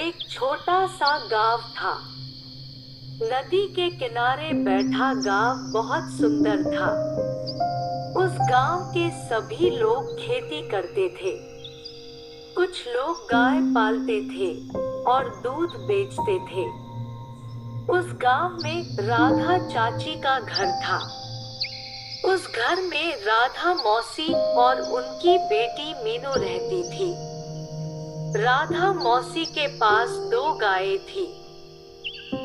एक छोटा सा गांव था। नदी के किनारे बैठा गांव बहुत सुंदर था। उस गांव के सभी लोग खेती करते थे। कुछ लोग गाय पालते थे और दूध बेचते थे। उस गांव में राधा चाची का घर था। उस घर में राधा मौसी और उनकी बेटी मीनू रहती थी। राधा मौसी के पास 2 गायें थी।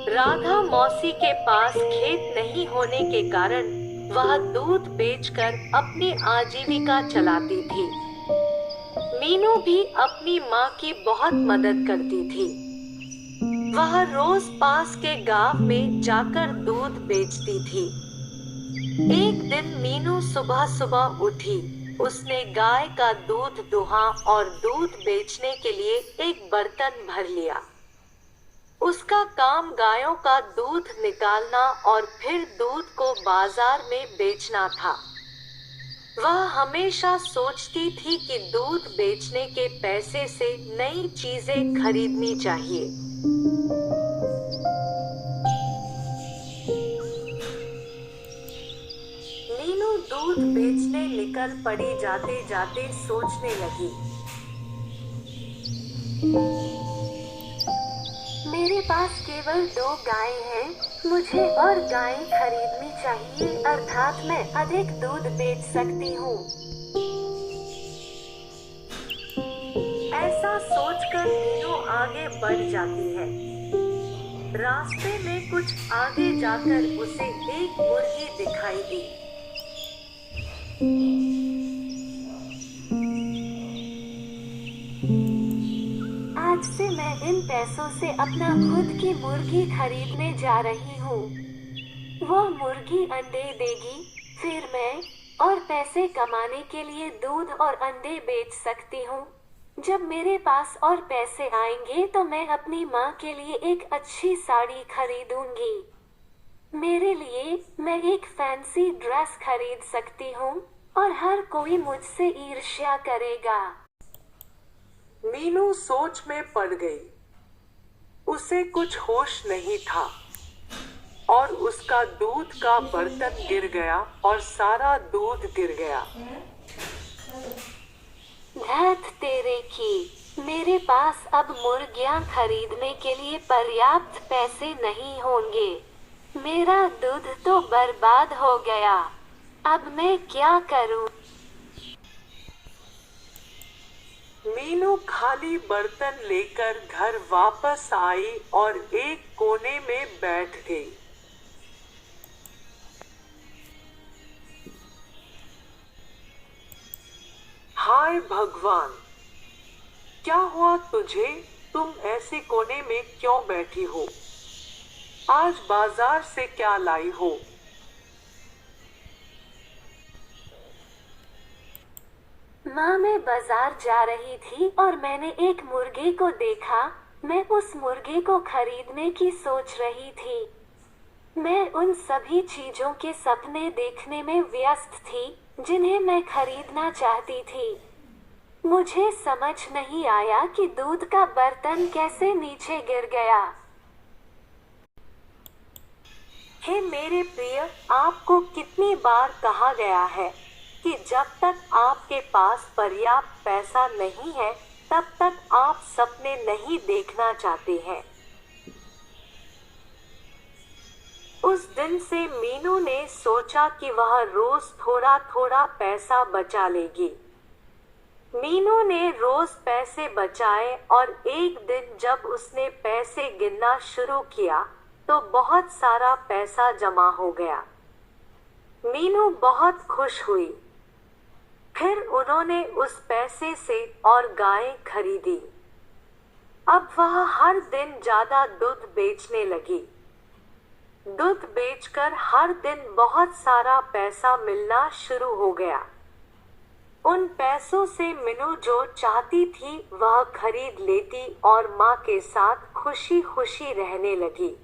राधा मौसी के पास खेत नहीं होने के कारण वह दूध बेचकर अपनी आजीविका चलाती थी। मीनू भी अपनी माँ की बहुत मदद करती थी। वह रोज पास के गांव में जाकर दूध बेचती थी। एक दिन मीनू सुबह सुबह उठी। उसने गाय का दूध दुहा और दूध बेचने के लिए एक बर्तन भर लिया। उसका काम गायों का दूध निकालना और फिर दूध को बाजार में बेचना था। वह हमेशा सोचती थी कि दूध बेचने के पैसे से नई चीजें खरीदनी चाहिए। मीनू दूध बेचने निकल पड़ी। जाते जाते सोचने लगी, मेरे पास केवल 2 गायें हैं। मुझे और गायें खरीदनी चाहिए, अर्थात मैं अधिक दूध बेच सकती हूँ। ऐसा सोचकर मीनू आगे बढ़ जाती है। रास्ते में कुछ आगे जाकर उसे एक मुर्गी दिखाई दी। आज से मैं इन पैसों से अपना खुद की मुर्गी खरीदने जा रही हूँ। वह मुर्गी अंडे देगी, फिर मैं और पैसे कमाने के लिए दूध और अंडे बेच सकती हूँ। जब मेरे पास और पैसे आएंगे तो मैं अपनी माँ के लिए एक अच्छी साड़ी खरीदूंगी। मेरे लिए मैं एक फैंसी ड्रेस खरीद सकती हूँ और हर कोई मुझसे ईर्ष्या करेगा। मीनू सोच में पड़ गई। उसे कुछ होश नहीं था और उसका दूध का बर्तन गिर गया और सारा दूध गिर गया। धत तेरे की, मेरे पास अब मुर्गियां खरीदने के लिए पर्याप्त पैसे नहीं होंगे। मेरा दूध तो बर्बाद हो गया। अब मैं क्या करूं? मीनू खाली बर्तन लेकर घर वापस आई और एक कोने में बैठ गई। हाय भगवान, क्या हुआ तुझे? तुम ऐसे कोने में क्यों बैठी हो? आज बाजार से क्या लाई हो? माँ, मैं बाजार जा रही थी और मैंने एक मुर्गे को देखा। मैं उस मुर्गे को खरीदने की सोच रही थी। मैं उन सभी चीजों के सपने देखने में व्यस्त थी जिन्हें मैं खरीदना चाहती थी। मुझे समझ नहीं आया कि दूध का बर्तन कैसे नीचे गिर गया। हे मेरे प्रिय, आपको कितनी बार कहा गया है कि जब तक आपके पास पर्याप्त पैसा नहीं है तब तक आप सपने नहीं देखना चाहते हैं। उस दिन से मीनू ने सोचा कि वह रोज थोड़ा थोड़ा पैसा बचा लेगी। मीनू ने रोज पैसे बचाए और एक दिन जब उसने पैसे गिनना शुरू किया तो बहुत सारा पैसा जमा हो गया। मीनू बहुत खुश हुई। फिर उन्होंने उस पैसे से और गायें खरीदी। अब वह हर दिन ज्यादा दूध बेचने लगी। दूध बेचकर हर दिन बहुत सारा पैसा मिलना शुरू हो गया। उन पैसों से मीनू जो चाहती थी वह खरीद लेती और माँ के साथ खुशी खुशी रहने लगी।